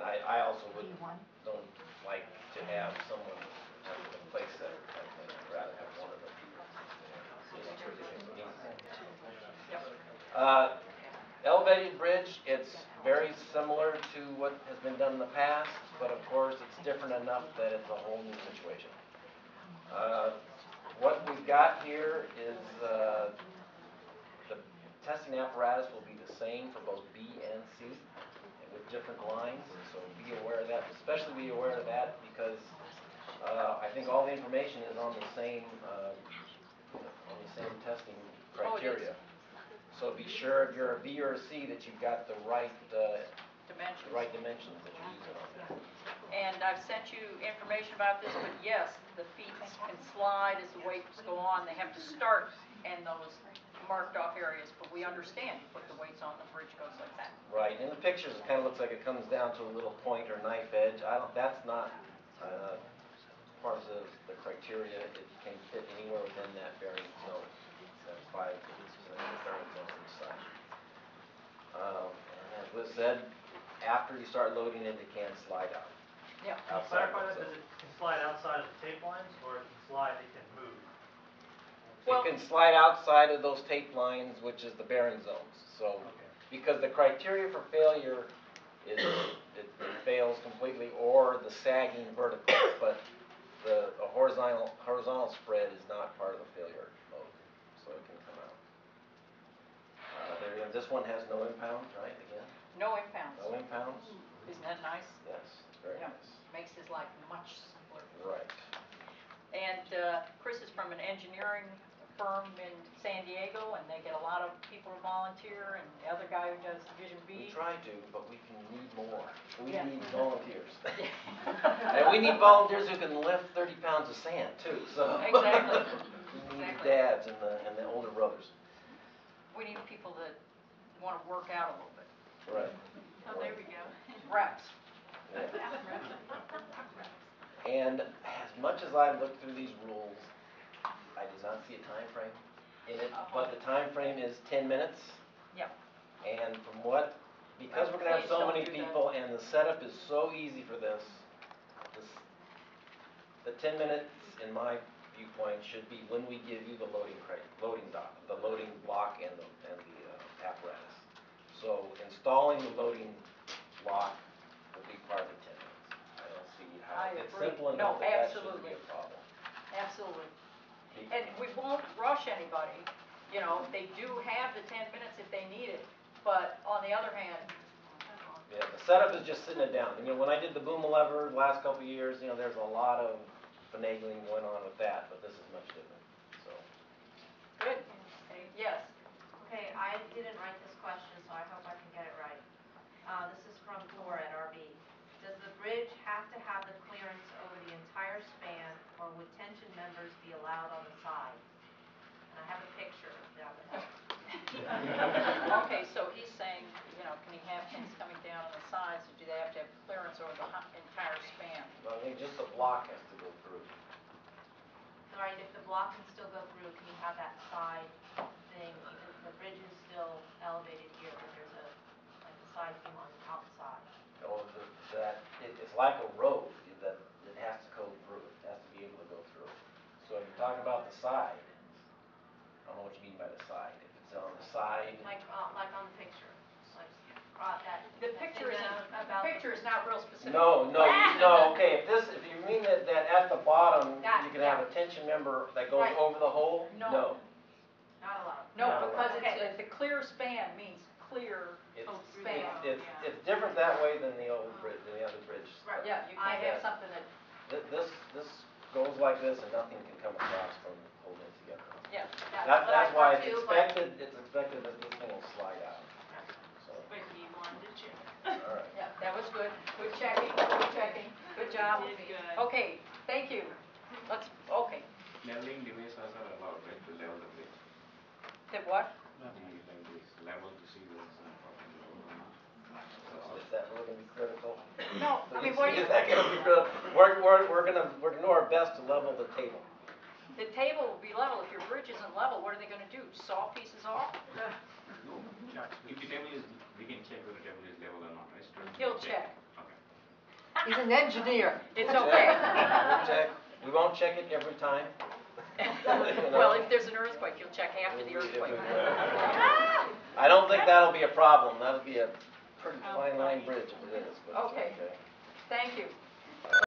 I also don't like to have someone have to place that type of thing. I'd rather have one of the people. Elevated bridge, it's very similar to what has been done in the past, but of course it's different enough that it's a whole new situation. What we've got here is the testing apparatus will be the same for both B and C with different lines, so be aware of that, especially be aware of that because I think all the information is on the same testing criteria. So be sure if you're a B or a C that you've got the right dimensions that you're using on that. And I've sent you information about this, but yes, the feet can slide as the weights go on. They have to start in those marked off areas, but we understand you put the weights on, the bridge goes like that. Right. In the pictures, it kind of looks like it comes down to a little point or knife edge. That's not part of the criteria. It can fit anywhere within that bearing zone. That's 5 bearing zones on each side. And as Liz said, after you start loading it, it can slide out. Yeah. Can you clarify that? Does it can slide outside of the tape lines, or it can slide, it can move? Well, it can slide outside of those tape lines, which is the bearing zones. So, because the criteria for failure is it fails completely, or the sagging vertical, but the horizontal spread is not part of the failure mode, so it can come out. This one has no impounds, right? Again. No impounds. No impounds. Isn't that nice? Yes, very nice. Makes his life much simpler. Right. And Chris is from an engineering firm in San Diego, and they get a lot of people to volunteer, and the other guy who does Division B. We try to, but we can need more. We Yeah. need volunteers. And we need volunteers who can lift 30 pounds of sand, too. So Exactly. we need the dads and the older brothers. We need people that want to work out a little bit. Right. Oh, there we go. Reps. Yeah. And as much as I looked through these rules, I did not see a time frame in it, but the time frame is 10 minutes. Yep. And because we're going to have so many people and the setup is so easy for this, the 10 minutes, in my viewpoint, should be when we give you the loading block and the apparatus. So installing the loading block will be part of the 10 minutes. I don't see how it's simple enough that shouldn't be a problem. Absolutely. And we won't rush anybody. You know, they do have the 10 minutes if they need it. But on the other hand, yeah, the setup is just sitting it down. You know, when I did the boom lever the last couple of years, you know, there's a lot of finagling going on with that, but this is much different. So. Good. Yes. Okay, I didn't write this question, so I hope I can get it right. This is from Thor at RB. Does the bridge have to have the clearance over the entire span, or would tension members be allowed on the side? And I have a picture of that would help. Okay, so he's saying, you know, can he have things coming down on the sides, or do they have to have clearance over the entire span? Well, I think just the block has to go through. All right, if the block can still go through, can you have that side thing, even the bridge is still elevated here, but there's like a side beam on the outside? Oh, it's like a road that it has to go through. It has to be able to go through. So if you're talking about the side, I don't know what you mean by the side. If it's on the side, Like on the picture, like that. The picture is not real specific. No. Okay, if you mean that at the bottom you can have a tension member that goes over the hole, no. Not allowed. No, because the clear span means clear span. It's different that way than the old bridge, the other bridge. Right. Yeah, you can't have something that. This goes like this, and nothing can come across from holding it together. Yeah. That's why it's expected that this thing will slide out. So. But you wanted to check. All right. Yeah, that was good. Good checking. Good job. Okay, thank you. Okay. Leveling device also allowed, right, to level the bridge? The what? Like this, level to see this. Is that really going to be critical? No, I mean, what is that going to be critical? We're going to do our best to level the table. The table will be level. If your bridge isn't level, what are they going to do? Saw pieces off? No, if the table is, we can check whether the table is level or not, right? He'll check. Okay. He's an engineer. It's We'll okay. We'll check. We won't check it every time. You know. Well, if there's an earthquake, you'll check after the earthquake. I don't think that'll be a problem. That'll be a pretty fine line bridge if it is, but it's Okay. Thank you.